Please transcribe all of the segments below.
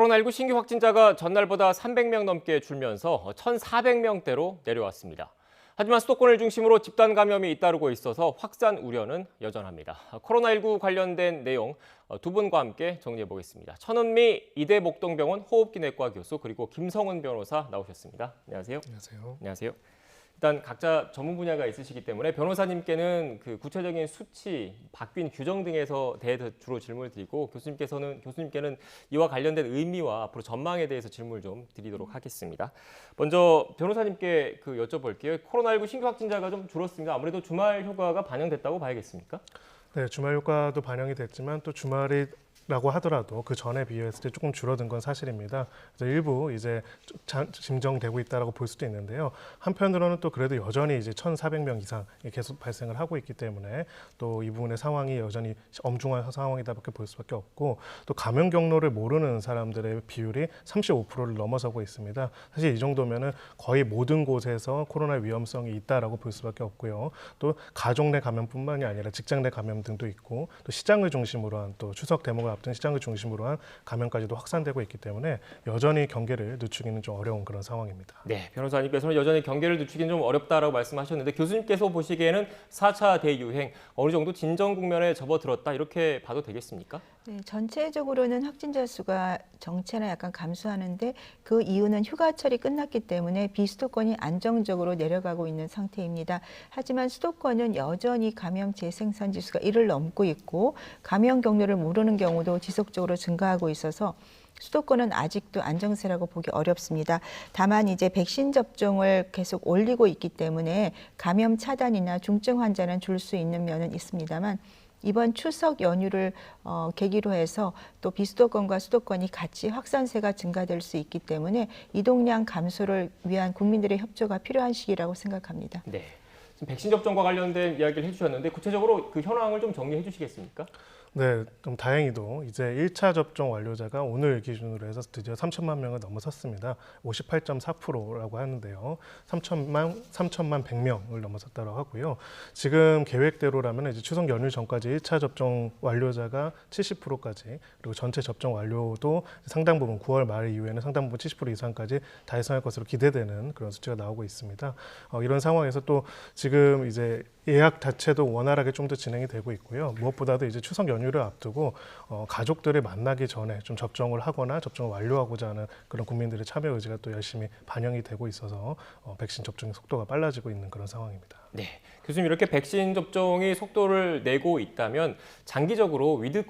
코로나19 신규 확진자가 전날보다 300명 넘게 줄면서 1,400명대로 내려왔습니다. 하지만 수도권을 중심으로 집단 감염이 잇따르고 있어서 확산 우려는 여전합니다. 코로나19 관련된 내용 두 분과 함께 정리해 보겠습니다. 천은미 이대 목동병원 호흡기내과 교수 그리고 김성훈 변호사 나오셨습니다. 안녕하세요. 안녕하세요. 안녕하세요. 일단 각자 전문 분야가 있으시기 때문에 변호사님께는 그 구체적인 수치, 바뀐 규정 등에서 대해서 주로 질문을 드리고 교수님께는 이와 관련된 의미와 앞으로 전망에 대해서 질문을 좀 드리도록 하겠습니다. 먼저 변호사님께 여쭤볼게요. 코로나19 신규 확진자가 좀 줄었습니다. 아무래도 주말 효과가 반영됐다고 봐야겠습니까? 네, 주말 효과도 반영이 됐지만 또 주말이라고 하더라도 그 전에 비교했을 때 조금 줄어든 건 사실입니다. 그래서 일부 이제 진정되고 있다라고 볼 수도 있는데요. 한편으로는 또 그래도 여전히 이제 1,400명 이상이 계속 발생을 하고 있기 때문에 또 이 부분의 상황이 여전히 엄중한 상황이다밖에 볼 수밖에 없고 또 감염 경로를 모르는 사람들의 비율이 35%를 넘어서고 있습니다. 사실 이 정도면은 거의 모든 곳에서 코로나 위험성이 있다라고 볼 수밖에 없고요. 또 가족 내 감염뿐만이 아니라 직장 내 감염 등도 있고 또 시장을 중심으로 한 또 추석 대목을 앞둔 시장을 중심으로 한 감염까지도 확산되고 있기 때문에 여전히 경계를 늦추기는 좀 어려운 그런 상황입니다. 네, 변호사님께서는 여전히 경계를 늦추기는 좀 어렵다라고 말씀하셨는데 교수님께서 보시기에는 4차 대유행 어느 정도 진정 국면에 접어들었다 이렇게 봐도 되겠습니까? 네, 전체적으로는 확진자 수가 정체나 약간 감소하는데 그 이유는 휴가철이 끝났기 때문에 비수도권이 안정적으로 내려가고 있는 상태입니다. 하지만 수도권은 여전히 감염 재생산 지수가 1을 넘고 있고 감염 경로를 모르는 경우도 지속적으로 증가하고 있어서 수도권은 아직도 안정세라고 보기 어렵습니다. 다만 이제 백신 접종을 계속 올리고 있기 때문에 감염 차단이나 중증 환자는 줄 수 있는 면은 있습니다만 이번 추석 연휴를 계기로 해서 또 비수도권과 수도권이 같이 확산세가 증가될 수 있기 때문에 이동량 감소를 위한 국민들의 협조가 필요한 시기라고 생각합니다. 네, 지금 백신 접종과 관련된 이야기를 해주셨는데 구체적으로 그 현황을 좀 정리해 주시겠습니까? 네, 좀 다행히도 이제 1차 접종 완료자가 오늘 기준으로 해서 드디어 3천만 명을 넘어섰습니다. 58.4%라고 하는데요. 3천만 100명을 넘어섰다고 하고요. 지금 계획대로라면 이제 추석 연휴 전까지 1차 접종 완료자가 70%까지 그리고 전체 접종 완료도 상당 부분 9월 말 이후에는 상당 부분 70% 이상까지 달성할 것으로 기대되는 그런 수치가 나오고 있습니다. 이런 상황에서 또 지금 이제 예약 자체도 원활하게 좀 더 진행이 되고 있고요. 무엇보다도 이제 추석 연휴를 앞두고 가족들을 만나기 전에 좀 접종을 하거나 접종을 완료하고자 하는 그런 국민들의 참여 의지가 또 열심히 반영이 되고 있어서 백신 접종의 속도가 빨라지고 있는 그런 상황입니다. 네, 교수님 이렇게 백신 접종이 속도를 내고 있다면 장기적으로 위드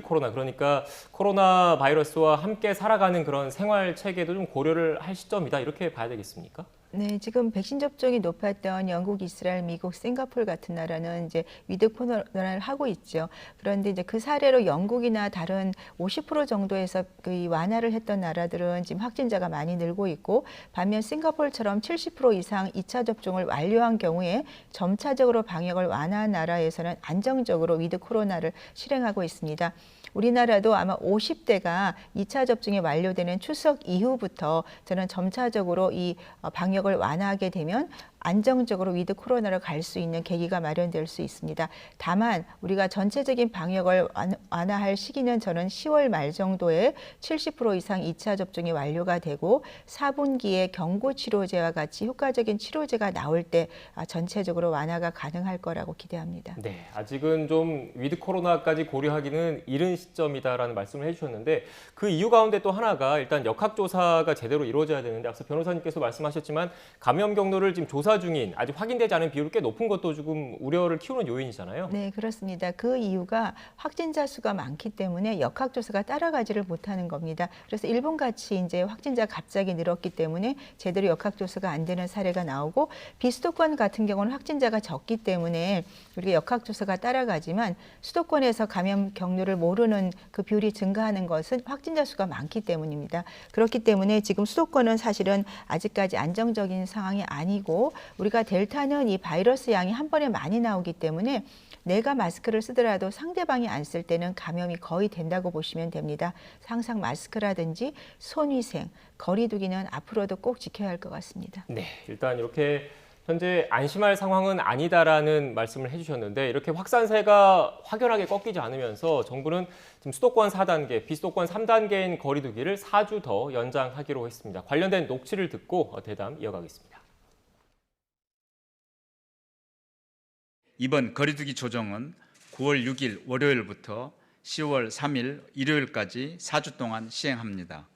코로나 그러니까 코로나 바이러스와 함께 살아가는 그런 생활 체계도 좀 고려를 할 시점이다 이렇게 봐야 되겠습니까? 네, 지금 백신 접종이 높았던 영국, 이스라엘, 미국, 싱가포르 같은 나라는 이제 위드 코로나를 하고 있죠. 그런데 이제 그 사례로 영국이나 다른 50% 정도에서 그 완화를 했던 나라들은 지금 확진자가 많이 늘고 있고 반면 싱가포르처럼 70% 이상 2차 접종을 완료한 경우에 점차적으로 방역을 완화한 나라에서는 안정적으로 위드 코로나를 실행하고 있습니다. 우리나라도 아마 50대가 2차 접종이 완료되는 추석 이후부터 저는 점차적으로 이 방역을 완화하게 되면 안정적으로 위드 코로나로 갈 수 있는 계기가 마련될 수 있습니다. 다만 우리가 전체적인 방역을 완화할 시기는 저는 10월 말 정도에 70% 이상 2차 접종이 완료가 되고 4분기에 경구치료제와 같이 효과적인 치료제가 나올 때 전체적으로 완화가 가능할 거라고 기대합니다. 네, 아직은 좀 위드 코로나까지 고려하기는 이른 시점이다라는 말씀을 해주셨는데 그 이유 가운데 또 하나가 일단 역학조사가 제대로 이루어져야 되는데 앞서 변호사님께서 말씀하셨지만 감염 경로를 지금 조사 중인 아직 확인되지 않은 비율이 꽤 높은 것도 조금 우려를 키우는 요인이잖아요. 네, 그렇습니다. 그 이유가 확진자 수가 많기 때문에 역학조사가 따라가지를 못하는 겁니다. 그래서 일본같이 이제 확진자가 갑자기 늘었기 때문에 제대로 역학조사가 안 되는 사례가 나오고 비수도권 같은 경우는 확진자가 적기 때문에 우리가 역학조사가 따라가지만 수도권에서 감염 경로를 모르는 그 비율이 증가하는 것은 확진자 수가 많기 때문입니다. 그렇기 때문에 지금 수도권은 사실은 아직까지 안정적인 상황이 아니고 우리가 델타는 이 바이러스 양이 한 번에 많이 나오기 때문에 내가 마스크를 쓰더라도 상대방이 안 쓸 때는 감염이 거의 된다고 보시면 됩니다. 항상 마스크라든지 손위생, 거리 두기는 앞으로도 꼭 지켜야 할 것 같습니다. 네, 일단 이렇게 현재 안심할 상황은 아니다라는 말씀을 해주셨는데 이렇게 확산세가 확연하게 꺾이지 않으면서 정부는 지금 수도권 4단계, 비수도권 3단계인 거리두기를 4주 더 연장하기로 했습니다. 관련된 녹취를 듣고 대담 이어가겠습니다. 이번 거리두기 조정은 9월 6일 월요일부터 10월 3일 일요일까지 4주 동안 시행합니다.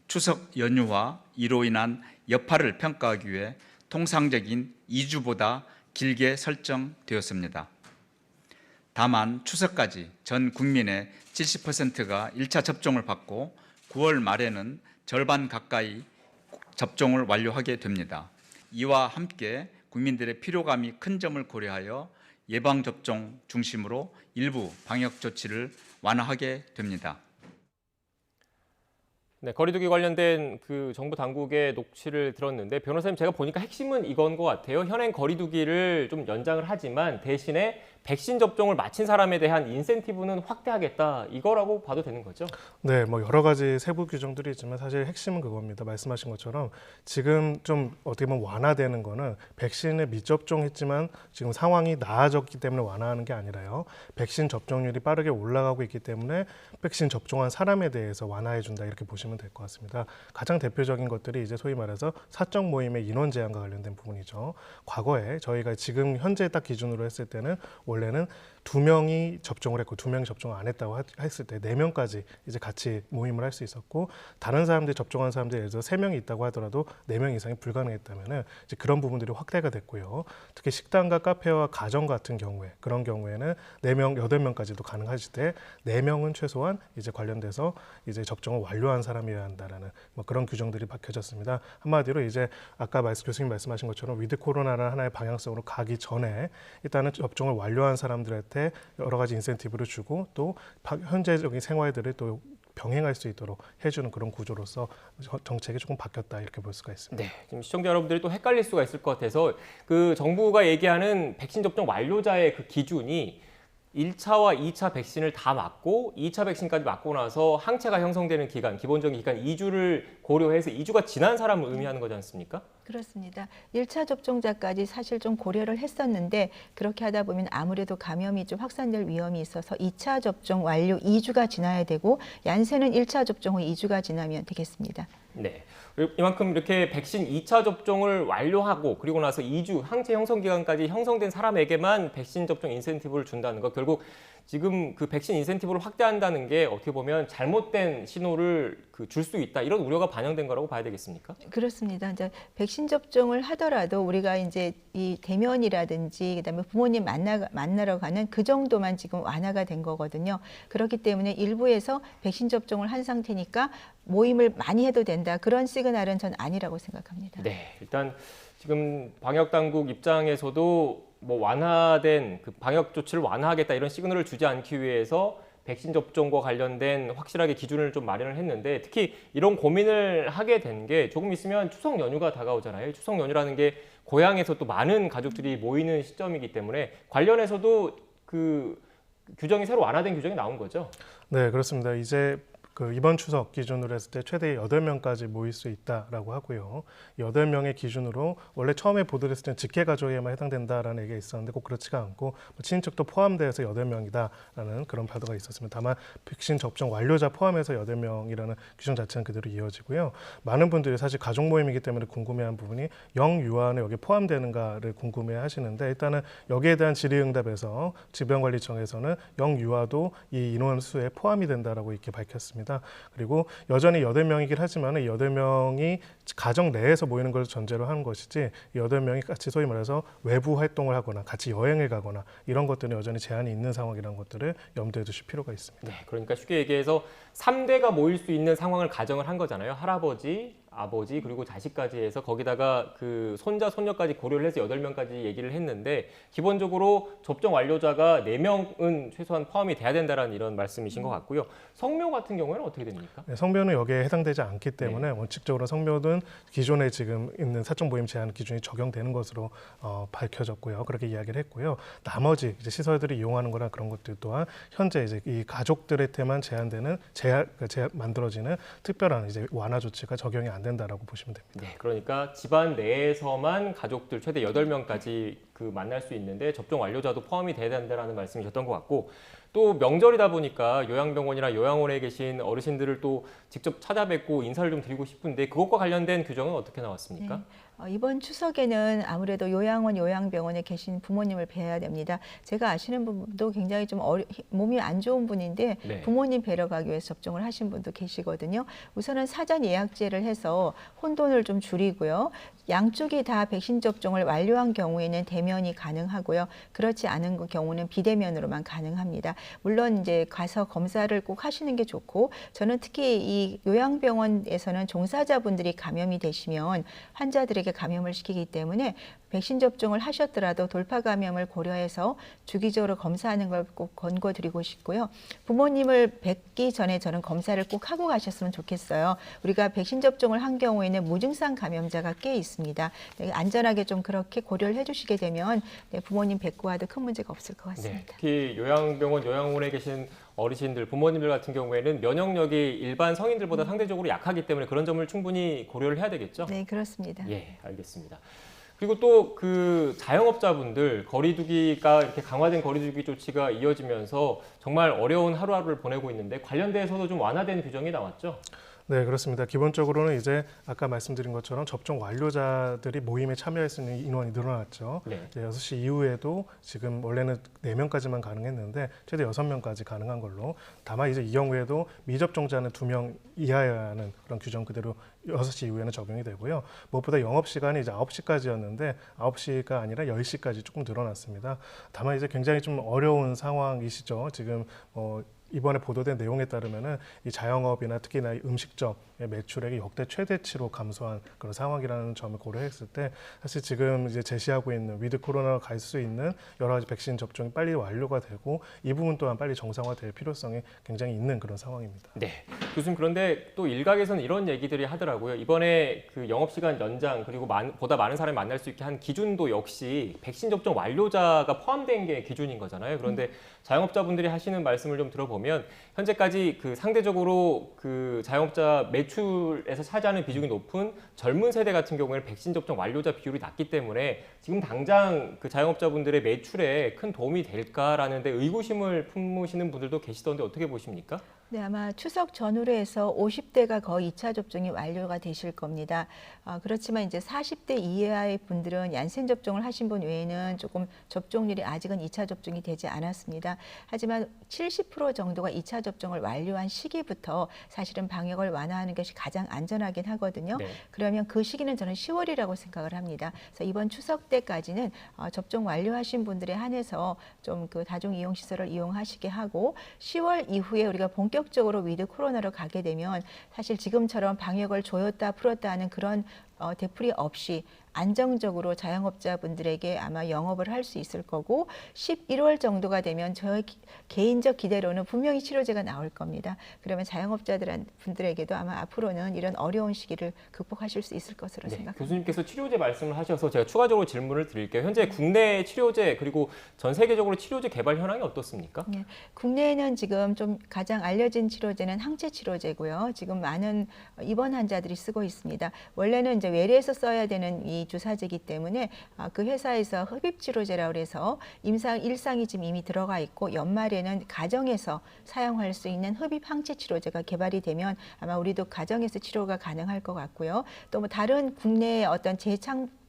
추석 연휴와 이로 인한 여파를 평가하기 위해 통상적인 2주보다 길게 설정되었습니다. 다만 추석까지 전 국민의 70%가 1차 접종을 받고 9월 말에는 절반 가까이 접종을 완료하게 됩니다. 이와 함께 국민들의 피로감이 큰 점을 고려하여 예방접종 중심으로 일부 방역 조치를 완화하게 됩니다. 네, 거리두기 관련된 그 정부 당국의 녹취를 들었는데 변호사님 제가 보니까 핵심은 이건 것 같아요. 현행 거리두기를 좀 연장을 하지만 대신에 백신 접종을 마친 사람에 대한 인센티브는 확대하겠다 이거라고 봐도 되는 거죠? 네, 뭐 여러 가지 세부 규정들이 있지만 사실 핵심은 그겁니다. 말씀하신 것처럼 지금 좀 어떻게 보면 완화되는 거는 백신에 미접종했지만 지금 상황이 나아졌기 때문에 완화하는 게 아니라요. 백신 접종률이 빠르게 올라가고 있기 때문에 백신 접종한 사람에 대해서 완화해 준다 이렇게 보시면 될 것 같습니다. 가장 대표적인 것들이 이제 소위 말해서 사적 모임의 인원 제한과 관련된 부분이죠. 과거에 저희가 지금 현재 딱 기준으로 했을 때는 원래는 2명이 접종을 했고 2명이 접종을 안 했다고 했을 때 4명까지 이제 같이 모임을 할 수 있었고 다른 사람들이 접종한 사람들이 예를 들어 3명이 있다고 하더라도 4명 이상이 불가능했다면은 이제 그런 부분들이 확대가 됐고요. 특히 식당과 카페와 가정 같은 경우에 그런 경우에는 4명, 8명까지도 가능하실 때 4명은 최소한 이제 관련돼서 이제 접종을 완료한 사람이어야 한다라는 뭐 그런 규정들이 밝혀졌습니다. 한마디로 이제 아까 교수님 말씀하신 것처럼 위드 코로나라는 하나의 방향성으로 가기 전에 일단은 접종을 완료한 사람들한테 여러 가지 인센티브를 주고 또 현재적인 생활들을 또 병행할 수 있도록 해주는 그런 구조로서 정책이 조금 바뀌었다 이렇게 볼 수가 있습니다. 네, 지금 시청자 여러분들이 또 헷갈릴 수가 있을 것 같아서 그 정부가 얘기하는 백신 접종 완료자의 그 기준이 1차와 2차 백신을 다 맞고 2차 백신까지 맞고 나서 항체가 형성되는 기간, 기본적인 기간 2주를 고려해서 2주가 지난 사람을 의미하는 거지 않습니까? 그렇습니다. 1차 접종자까지 사실 좀 고려를 했었는데 그렇게 하다 보면 아무래도 감염이 좀 확산될 위험이 있어서 2차 접종 완료 2주가 지나야 되고 얀센은 1차 접종 후 2주가 지나면 되겠습니다. 네. 이만큼 이렇게 백신 2차 접종을 완료하고 그리고 나서 2주 항체 형성 기간까지 형성된 사람에게만 백신 접종 인센티브를 준다는 거 결국 지금 그 백신 인센티브를 확대한다는 게 어떻게 보면 잘못된 신호를 줄 수 있다 이런 우려가 반영된 거라고 봐야 되겠습니까? 그렇습니다. 이제 백신 접종을 하더라도 우리가 이제 이 대면이라든지 그다음에 부모님 만나러 가는 그 정도만 지금 완화가 된 거거든요. 그렇기 때문에 일부에서 백신 접종을 한 상태니까 모임을 많이 해도 된다 그런 시그널은 전 아니라고 생각합니다. 네, 일단 지금 방역 당국 입장에서도 뭐 완화된 그 방역 조치를 완화하겠다 이런 시그널을 주지 않기 위해서 백신 접종과 관련된 확실하게 기준을 좀 마련을 했는데 특히 이런 고민을 하게 된 게 조금 있으면 추석 연휴가 다가오잖아요. 추석 연휴라는 게 고향에서 또 많은 가족들이 모이는 시점이기 때문에 관련해서도 그 규정이 새로 완화된 규정이 나온 거죠. 네, 그렇습니다. 이제 이번 추석 기준으로 했을 때 최대 8명까지 모일 수 있다라고 하고요. 8명의 기준으로 원래 처음에 보도를 했을 때는 직계 가족에만 해당된다라는 얘기가 있었는데 꼭 그렇지가 않고 친인척도 포함돼서 8명이다라는 그런 바도가 있었습니다. 다만 백신 접종 완료자 포함해서 8명이라는 규정 자체는 그대로 이어지고요. 많은 분들이 사실 가족 모임이기 때문에 궁금해한 부분이 영유아는 여기에 포함되는가를 궁금해 하시는데 일단은 여기에 대한 질의응답에서 질병관리청에서는 영유아도 이 인원수에 포함이 된다라고 이렇게 밝혔습니다. 그리고 여전히 8명이긴 하지만 이 8명이 가정 내에서 모이는 걸 전제로 하는 것이지 8명이 같이 소위 말해서 외부 활동을 하거나 같이 여행을 가거나 이런 것들은 여전히 제한이 있는 상황이라는 것들을 염두에 두실 필요가 있습니다. 네, 그러니까 쉽게 얘기해서 3대가 모일 수 있는 상황을 가정을 한 거잖아요. 할아버지, 아버지 그리고 자식까지 해서 거기다가 그 손자, 손녀까지 고려를 해서 8명까지 얘기를 했는데 기본적으로 접종 완료자가 4명은 최소한 포함이 돼야 된다는 이런 말씀이신 것 같고요. 성묘 같은 경우에는 어떻게 됩니까? 네, 성묘는 여기에 해당되지 않기 때문에 원칙적으로 성묘는 기존에 지금 있는 사적 모임 제한 기준이 적용되는 것으로 밝혀졌고요. 그렇게 이야기를 했고요. 나머지 이제 시설들이 이용하는 거나 그런 것들 또한 현재 이제 이 가족들한테만 제한되는 만들어지는 특별한 이제 완화 조치가 적용이 안 된다라고 보시면 됩니다. 네, 그러니까 집안 내에서만 가족들 최대 8명까지 만날 수 있는데 접종 완료자도 포함이 돼야 된다는 말씀이셨던 것 같고, 또 명절이다 보니까 요양병원이나 요양원에 계신 어르신들을 또 직접 찾아뵙고 인사를 좀 드리고 싶은데 그것과 관련된 규정은 어떻게 나왔습니까? 이번 추석에는 아무래도 요양원, 요양병원에 계신 부모님을 뵈야 됩니다. 제가 아시는 분도 굉장히 좀 몸이 안 좋은 분인데 네. 부모님 뵈러 가기 위해서 접종을 하신 분도 계시거든요. 우선은 사전 예약제를 해서 혼돈을 좀 줄이고요. 양쪽이 다 백신 접종을 완료한 경우에는 대면이 가능하고요. 그렇지 않은 경우는 비대면으로만 가능합니다. 물론 이제 가서 검사를 꼭 하시는 게 좋고, 저는 특히 이 요양병원에서는 종사자분들이 감염이 되시면 환자들에게 감염을 시키기 때문에 백신 접종을 하셨더라도 돌파 감염을 고려해서 주기적으로 검사하는 걸 꼭 권고드리고 싶고요. 부모님을 뵙기 전에 저는 검사를 꼭 하고 가셨으면 좋겠어요. 우리가 백신 접종을 한 경우에는 무증상 감염자가 꽤 있습니다. 안전하게 좀 그렇게 고려를 해주시게 되면 부모님 뵙고 와도 큰 문제가 없을 것 같습니다. 네, 특히 요양병원, 요양원에 계신 어르신들, 부모님들 같은 경우에는 면역력이 일반 성인들보다 상대적으로 약하기 때문에 그런 점을 충분히 고려를 해야 되겠죠? 네, 그렇습니다. 예, 알겠습니다. 그리고 또 자영업자분들 거리두기가 이렇게 강화된 거리두기 조치가 이어지면서 정말 어려운 하루하루를 보내고 있는데 관련돼서도 좀 완화된 규정이 나왔죠? 네, 그렇습니다. 기본적으로는 이제 아까 말씀드린 것처럼 접종 완료자들이 모임에 참여할 수 있는 인원이 늘어났죠. 네. 이제 6시 이후에도 지금 원래는 4명까지만 가능했는데 최대 6명까지 가능한 걸로. 다만 이제 이 경우에도 미접종자는 2명 이하여야 하는 그런 규정 그대로 6시 이후에는 적용이 되고요. 무엇보다 영업시간이 이제 9시까지였는데 9시가 아니라 10시까지 조금 늘어났습니다. 다만 이제 굉장히 좀 어려운 상황이시죠. 지금 이번에 보도된 내용에 따르면은 이 자영업이나 특히나 음식점의 매출액이 역대 최대치로 감소한 그런 상황이라는 점을 고려했을 때 사실 지금 이제 제시하고 있는 위드 코로나로 갈 수 있는 여러 가지 백신 접종이 빨리 완료가 되고 이 부분 또한 빨리 정상화될 필요성이 굉장히 있는 그런 상황입니다. 네, 교수님, 그런데 또 일각에서는 이런 얘기들이 하더라고요. 이번에 영업시간 연장 그리고 보다 많은 사람이 만날 수 있게 한 기준도 역시 백신 접종 완료자가 포함된 게 기준인 거잖아요. 그런데 자영업자분들이 하시는 말씀을 좀 들어보면 현재까지 상대적으로 자영업자 매출에서 차지하는 비중이 높은 젊은 세대 같은 경우에는 백신 접종 완료자 비율이 낮기 때문에 지금 당장 자영업자분들의 매출에 큰 도움이 될까라는 데 의구심을 품으시는 분들도 계시던데 어떻게 보십니까? 네, 아마 추석 전후로 해서 50대가 거의 2차 접종이 완료가 되실 겁니다. 그렇지만 이제 40대 이하의 분들은 얀센 접종을 하신 분 외에는 조금 접종률이 아직은 2차 접종이 되지 않았습니다. 하지만 70% 정도가 2차 접종을 완료한 시기부터 사실은 방역을 완화하는 것이 가장 안전하긴 하거든요. 네. 그러면 그 시기는 저는 10월이라고 생각을 합니다. 그래서 이번 추석 때까지는 접종 완료하신 분들에 한해서 좀 다중 이용 시설을 이용하시게 하고 10월 이후에 우리가 본격적으로 위드 코로나로 가게 되면 사실 지금처럼 방역을 조였다 풀었다 하는 그런 되풀이 없이 안정적으로 자영업자분들에게 아마 영업을 할 수 있을 거고 11월 정도가 되면 저의 개인적 기대로는 분명히 치료제가 나올 겁니다. 그러면 자영업자분들에게도 아마 앞으로는 이런 어려운 시기를 극복하실 수 있을 것으로 생각합니다. 교수님께서 치료제 말씀을 하셔서 제가 추가적으로 질문을 드릴게요. 현재 국내 치료제 그리고 전 세계적으로 치료제 개발 현황이 어떻습니까? 네, 국내에는 지금 좀 가장 알려진 치료제는 항체 치료제고요. 지금 많은 입원 환자들이 쓰고 있습니다. 원래는 이제 외래에서 써야 되는 이 주사제이기 때문에 그 회사에서 흡입 치료제라고 해서 일상이 지금 이미 들어가 있고 연말에는 가정에서 사용할 수 있는 흡입 항체 치료제가 개발이 되면 아마 우리도 가정에서 치료가 가능할 것 같고요. 또 다른 국내의 어떤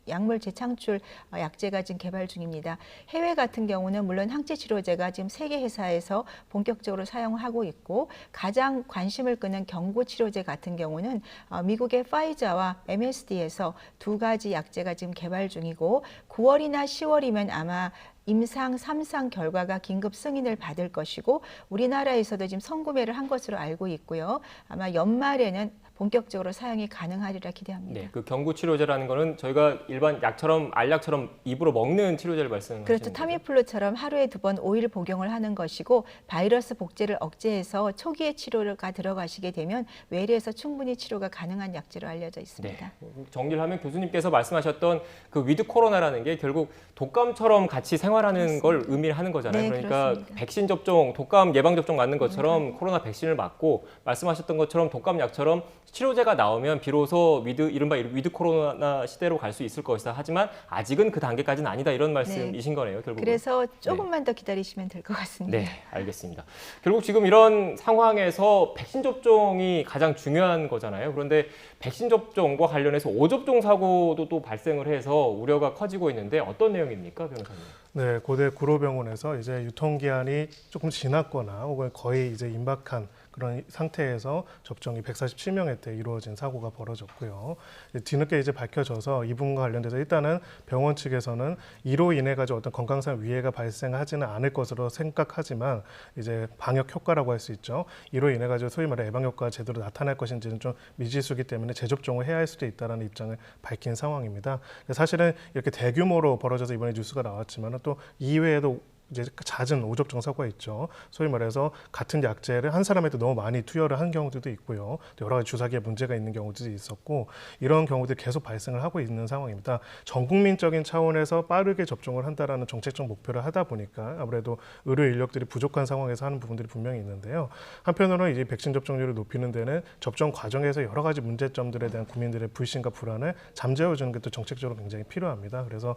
약물 재창출 약제가 지금 개발 중입니다. 해외 같은 경우는 물론 항체 치료제가 지금 세계 회사에서 본격적으로 사용하고 있고 가장 관심을 끄는 경구 치료제 같은 경우는 미국의 파이자와 MSD에서 2가지 약제가 지금 개발 중이고 9월이나 10월이면 아마 임상 3상 결과가 긴급 승인을 받을 것이고 우리나라에서도 지금 선구매를 한 것으로 알고 있고요. 아마 연말에는 본격적으로 사용이 가능하리라 기대합니다. 네, 그 경구 치료제라는 거는 저희가 일반 약처럼 알약처럼 입으로 먹는 치료제를 말씀하시는 그렇죠. 거죠? 타미플루처럼 하루에 2번 5일 복용을 하는 것이고 바이러스 복제를 억제해서 초기에 치료가 들어가시게 되면 외래에서 충분히 치료가 가능한 약제로 알려져 있습니다. 네. 정리를 하면 교수님께서 말씀하셨던 그 위드 코로나라는 게 결국 독감처럼 같이 생활하는 걸 의미하는 거잖아요. 네, 그러니까 그렇습니다. 백신 접종, 독감 예방 접종 맞는 것처럼 코로나 백신을 맞고 말씀하셨던 것처럼 독감 약처럼 치료제가 나오면 비로소 이른바 위드 코로나 시대로 갈 수 있을 것이다. 하지만 아직은 그 단계까지는 아니다. 이런 말씀이신 거네요, 결국은. 그래서 조금만 더 기다리시면 될 것 같습니다. 네, 알겠습니다. 결국 지금 이런 상황에서 백신 접종이 가장 중요한 거잖아요. 그런데 백신 접종과 관련해서 오접종 사고도 또 발생을 해서 우려가 커지고 있는데 어떤 내용입니까, 변호사님? 네, 고대 구로병원에서 이제 유통기한이 조금 지났거나 혹은 거의 이제 임박한 그런 상태에서 접종이 147명에 때 이루어진 사고가 벌어졌고요. 뒤늦게 이제 밝혀져서 이분과 관련돼서 일단은 병원 측에서는 이로 인해 가지고 어떤 건강상 위해가 발생하지는 않을 것으로 생각하지만 이제 방역 효과라고 할 수 있죠. 이로 인해 가지고 소위 말해 예방 효과가 제대로 나타날 것인지는 좀 미지수기 때문에 재접종을 해야 할 수도 있다라는 입장을 밝힌 상황입니다. 사실은 이렇게 대규모로 벌어져서 이번에 뉴스가 나왔지만 또 이외에도 이제 잦은 오접종 사고가 있죠. 소위 말해서 같은 약제를 한 사람한테 너무 많이 투여를 한 경우들도 있고요. 또 여러 가지 주사기에 문제가 있는 경우들이 있었고 이런 경우들이 계속 발생을 하고 있는 상황입니다. 전 국민적인 차원에서 빠르게 접종을 한다라는 정책적 목표를 하다 보니까 아무래도 의료 인력들이 부족한 상황에서 하는 부분들이 분명히 있는데요. 한편으로는 이제 백신 접종률을 높이는 데는 접종 과정에서 여러 가지 문제점들에 대한 국민들의 불신과 불안을 잠재워주는 게 또 정책적으로 굉장히 필요합니다. 그래서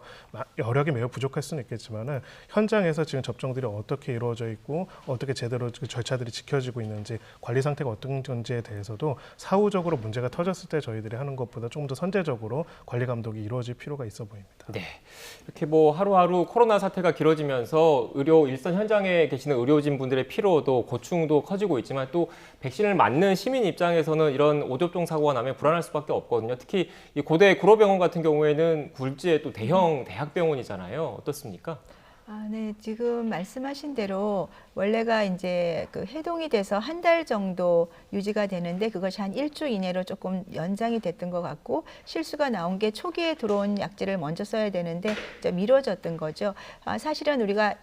여력이 매우 부족할 수는 있겠지만은 현장에서 지금 접종들이 어떻게 이루어져 있고 어떻게 제대로 그 절차들이 지켜지고 있는지 관리 상태가 어떤 건지에 대해서도 사후적으로 문제가 터졌을 때 저희들이 하는 것보다 조금 더 선제적으로 관리 감독이 이루어질 필요가 있어 보입니다. 네, 이렇게 뭐 하루하루 코로나 사태가 길어지면서 의료 일선 현장에 계시는 의료진 분들의 피로도 고충도 커지고 있지만 또 백신을 맞는 시민 입장에서는 이런 오접종 사고가 나면 불안할 수밖에 없거든요. 특히 이 고대 구로병원 같은 경우에는 굴지의 또 대형 대학병원이잖아요. 어떻습니까? 네, 지금 말씀하신 대로 원래가 이제 그 해동이 돼서 한 달 정도 유지가 되는데 그것이 한 1주 이내로 조금 연장이 됐던 것 같고 실수가 나온 게 초기에 들어온 약제를 먼저 써야 되는데 미뤄졌던 거죠. 사실은 우리가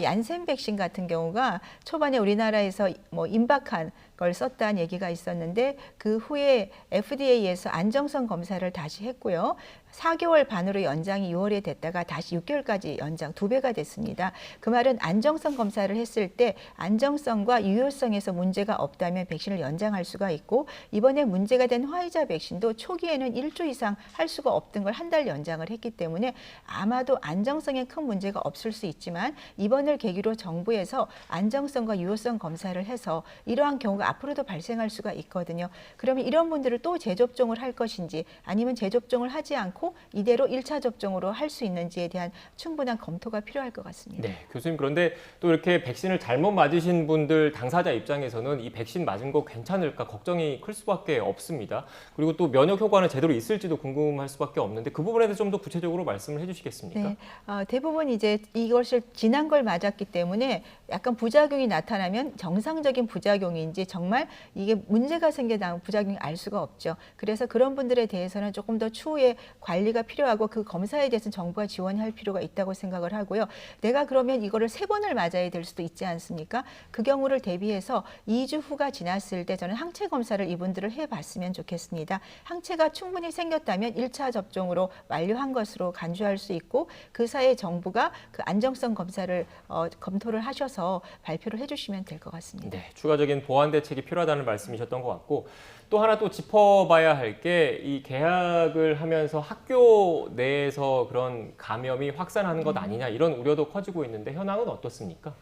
얀센 백신 같은 경우가 초반에 우리나라에서 뭐 임박한 걸 썼다는 얘기가 있었는데 그 후에 FDA에서 안정성 검사를 다시 했고요. 4개월 반으로 연장이 6월에 됐다가 다시 6개월까지 연장 2배가 됐습니다. 그 말은 안정성 검사를 했을 때 안정성과 유효성에서 문제가 없다면 백신을 연장할 수가 있고 이번에 문제가 된 화이자 백신도 초기에는 1주 이상 할 수가 없던 걸 한 달 연장을 했기 때문에 아마도 안정성에 큰 문제가 없을 수 있지만 이번을 계기로 정부에서 안정성과 유효성 검사를 해서 이러한 경우가 앞으로도 발생할 수가 있거든요. 그러면 이런 분들을 또 재접종을 할 것인지 아니면 재접종을 하지 않고 이대로 1차 접종으로 할 수 있는지에 대한 충분한 검토가 필요할 것 같습니다. 네, 교수님 그런데 또 이렇게 백신을 잘못 맞으신 분들 당사자 입장에서는 이 백신 맞은 거 괜찮을까 걱정이 클 수밖에 없습니다. 그리고 또 면역 효과는 제대로 있을지도 궁금할 수밖에 없는데 그 부분에 대해서 좀 더 구체적으로 말씀을 해주시겠습니까? 네, 대부분 이제 이것을 지난 걸 맞았기 때문에 약간 부작용이 나타나면 정상적인 부작용인지 정말 이게 문제가 생겨난 부작용이 알 수가 없죠. 그래서 그런 분들에 대해서는 조금 더 추후에 관리가 필요하고 그 검사에 대해서는 정부가 지원할 필요가 있다고 생각을 하고요. 내가 그러면 이거를 3번을 맞아야 될 수도 있지 않습니까? 그 경우를 대비해서 2주 후가 지났을 때 저는 항체 검사를 이분들을 해봤으면 좋겠습니다. 항체가 충분히 생겼다면 1차 접종으로 완료한 것으로 간주할 수 있고 그 사이에 정부가 그 안정성 검사를 검토를 하셔서 발표를 해주시면 될 것 같습니다. 네, 추가적인 보완 대책이 필요하다는 말씀이셨던 것 같고 또 하나 또 짚어봐야 할 게 이 개학을 하면서 학교 내에서 그런 감염이 확산하는 것 아니냐 이런 우려도 커지고 있는데 현황은 어떻습니까?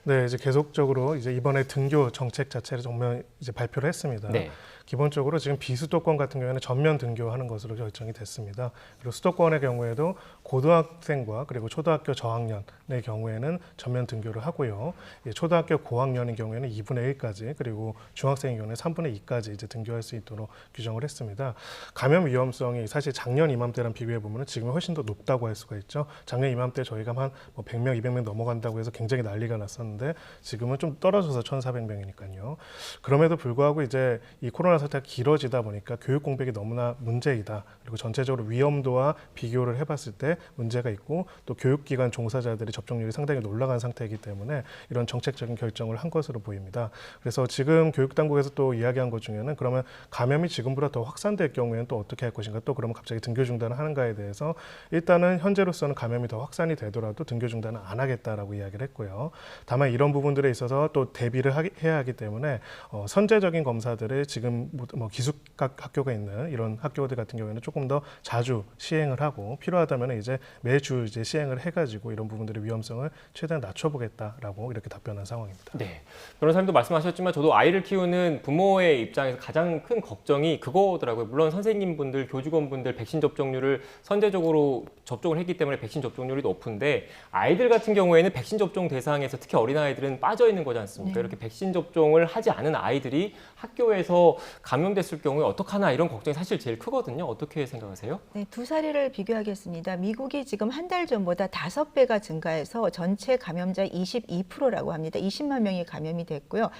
네, 이제 계속적으로 이제 이번에 등교 정책 자체를 정말 이제 발표를 했습니다. 네. 기본적으로 지금 비수도권 같은 경우에는 전면 등교하는 것으로 결정이 됐습니다. 그리고 수도권의 경우에도 고등학생과 그리고 초등학교 저학년의 경우에는 전면 등교를 하고요. 초등학교 고학년인 경우에는 2분의 1까지 그리고 중학생의 경우에는 3분의 2까지 이제 등교할 수 있도록 규정을 했습니다. 감염 위험성이 사실 작년 이맘때랑 비교해 보면 지금은 훨씬 더 높다고 할 수가 있죠. 작년 이맘때 저희가 한 100명, 200명 넘어간다고 해서 굉장히 난리가 났었는데 지금은 좀 떨어져서 1,400명이니까요. 그럼에도 불구하고 이제 이 코로나 코로나 사태가 길어지다 보니까 교육 공백이 너무나 문제이다. 그리고 전체적으로 위험도와 비교를 해봤을 때 문제가 있고 또 교육기관 종사자들의 접종률이 상당히 올라간 상태이기 때문에 이런 정책적인 결정을 한 것으로 보입니다. 그래서 지금 교육당국에서 또 이야기한 것 중에는 그러면 감염이 지금보다 더 확산될 경우에는 또 어떻게 할 것인가, 또 그러면 갑자기 등교 중단을 하는가에 대해서 일단은 현재로서는 감염이 더 확산이 되더라도 등교 중단은 안 하겠다라고 이야기를 했고요. 다만 이런 부분들에 있어서 또 대비를 해야 하기 때문에 선제적인 검사들을 지금 뭐 기숙학 학교가 있는 이런 학교들 같은 경우에는 조금 더 자주 시행을 하고 필요하다면 이제 매주 이제 시행을 해가지고 이런 부분들의 위험성을 최대한 낮춰보겠다라고 이렇게 답변한 상황입니다. 네, 변호사님도 말씀하셨지만 저도 아이를 키우는 부모의 입장에서 가장 큰 걱정이 그거더라고요. 물론 선생님분들, 교직원분들 백신 접종률을 선제적으로 접종을 했기 때문에 백신 접종률이 높은데 아이들 같은 경우에는 백신 접종 대상에서 특히 어린아이들은 빠져 있는 거지 않습니까? 이렇게 백신 접종을 하지 않은 아이들이 학교에서 감염됐을 경우에 어떡하나 이런 걱정이 사실 제일 크거든요. 어떻게 생각하세요? 네, 두 사례를 비교하겠습니다. 미국이 지금 한 달 전보다 5배가 증가해서 전체 감염자 22%라고 합니다. 20만 명이 감염이 됐고요.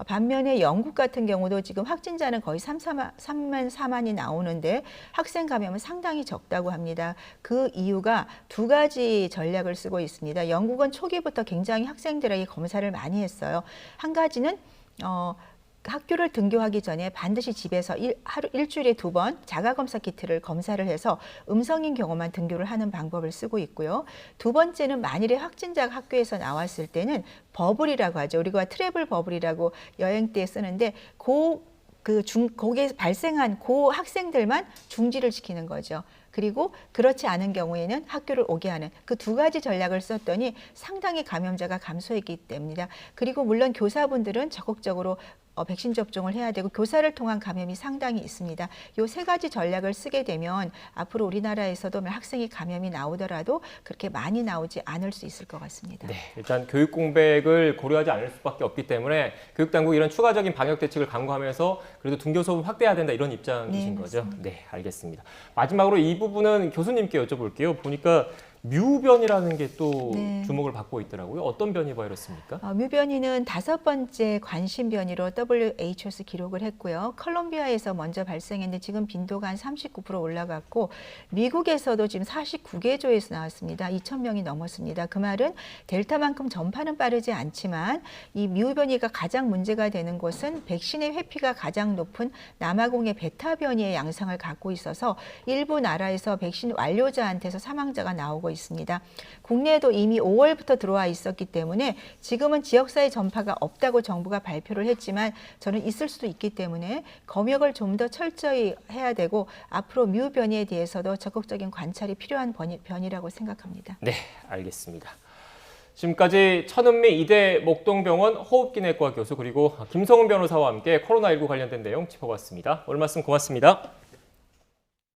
반면에 영국 같은 경우도 지금 확진자는 거의 3만 4만이 나오는데 학생 감염은 상당히 적다고 합니다. 그 이유가 두 가지 전략을 쓰고 있습니다. 영국은 초기부터 굉장히 학생들에게 검사를 많이 했어요. 한 가지는 학교를 등교하기 전에 반드시 집에서 일주일에 2번 자가검사 키트를 검사를 해서 음성인 경우만 등교를 하는 방법을 쓰고 있고요. 두 번째는 만일에 확진자가 학교에서 나왔을 때는 버블이라고 하죠. 우리가 트래블 버블이라고 여행 때 쓰는데 거기에 발생한 그 학생들만 중지를 시키는 거죠. 그리고 그렇지 않은 경우에는 학교를 오게 하는 그 두 가지 전략을 썼더니 상당히 감염자가 감소했기 때문입니다. 그리고 물론 교사분들은 적극적으로 백신 접종을 해야 되고 교사를 통한 감염이 상당히 있습니다. 이 세 가지 전략을 쓰게 되면 앞으로 우리나라에서도 학생이 감염이 나오더라도 그렇게 많이 나오지 않을 수 있을 것 같습니다. 네, 일단 교육 공백을 고려하지 않을 수밖에 없기 때문에 교육당국이 이런 추가적인 방역 대책을 강구하면서 그래도 등교 수업을 확대해야 된다 이런 입장이신 네, 거죠? 맞습니다. 네, 알겠습니다. 마지막으로 이 부분은 교수님께 여쭤볼게요. 보니까 뮤변이라는 게 또 네. 주목을 받고 있더라고요. 어떤 변이 바이러스입니까? 뮤변이는 5번째 관심 변이로 WHO에서 기록을 했고요. 콜롬비아에서 먼저 발생했는데 지금 빈도가 한 39% 올라갔고 미국에서도 지금 49개조에서 나왔습니다. 2,000명이 넘었습니다. 그 말은 델타만큼 전파는 빠르지 않지만 이 뮤변이가 가장 문제가 되는 것은 백신의 회피가 가장 높은 남아공의 베타 변이의 양상을 갖고 있어서 일부 나라에서 백신 완료자한테서 사망자가 나오고 있습니다. 국내에도 이미 5월부터 들어와 있었기 때문에 지금은 지역사회 전파가 없다고 정부가 발표를 했지만 저는 있을 수도 있기 때문에 검역을 좀 더 철저히 해야 되고 앞으로 뮤 변이에 대해서도 적극적인 관찰이 필요한 변이라고 생각합니다. 네, 알겠습니다. 지금까지 천은미 이대 목동병원 호흡기내과 교수 그리고 김성훈 변호사와 함께 코로나19 관련된 내용 짚어봤습니다. 오늘 말씀 고맙습니다.